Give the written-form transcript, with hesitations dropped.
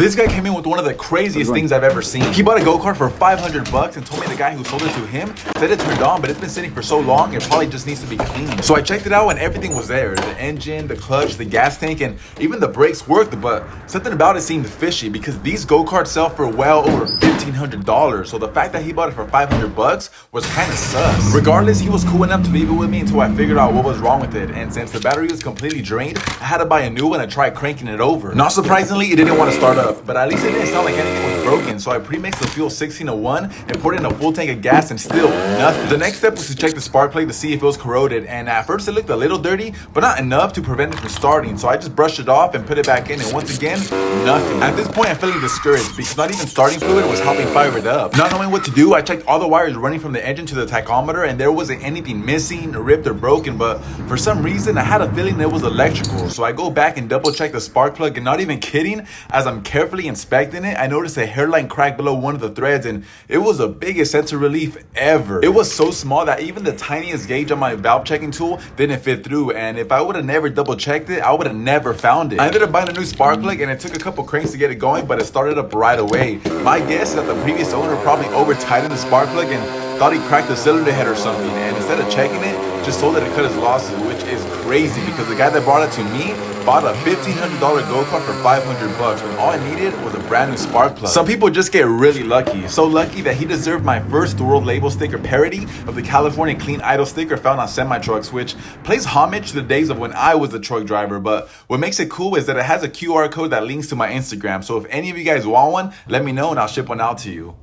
This guy came in with one of the craziest things I've ever seen. He bought a go-kart for 500 bucks and told me the guy who sold it to him said it turned on, but it's been sitting for so long, it probably just needs to be cleaned. So I checked it out and everything was there. The engine, the clutch, the gas tank, and even the brakes worked, but something about it seemed fishy because these go-karts sell for well over $1,500. So the fact that he bought it for 500 bucks was kind of sus. Regardless, he was cool enough to leave it with me until I figured out what was wrong with it. And since the battery was completely drained, I had to buy a new one and try cranking it over. Not surprisingly, it didn't want to start up. But at least it didn't sound like anything was broken, so I pre-mixed the fuel 16:1 and poured in a full tank of gas and still nothing. The next step was to check the spark plug to see if it was corroded, and at first it looked a little dirty, but not enough to prevent it from starting, so I just brushed it off and put it back in, and once again, nothing. At this point, I'm feeling discouraged because not even starting fluid was helping fire it up. Not knowing what to do, I checked all the wires running from the engine to the tachometer, and there wasn't anything missing, ripped, or broken, but for some reason, I had a feeling it was electrical, so I go back and double check the spark plug, and not even kidding, as I'm carefully inspecting it, I noticed a hairline crack below one of the threads, and it was the biggest sense of relief ever. It was so small that even the tiniest gauge on my valve checking tool didn't fit through, and if I would have never double checked it, I would have never found it. I ended up buying a new spark plug, and it took a couple cranks to get it going, but it started up right away. My guess is that the previous owner probably over tightened the spark plug and thought he cracked the cylinder head or something, and instead of checking it, just sold it to cut his losses, which is crazy because the guy that brought it to me bought a $1,500 go-kart for 500 bucks when all I needed was a brand new spark plug. Some people just get really lucky. So lucky that he deserved my first world label sticker parody of the California Clean Idle sticker found on semi-trucks, which plays homage to the days of when I was a truck driver. But what makes it cool is that it has a QR code that links to my Instagram. So if any of you guys want one, let me know and I'll ship one out to you.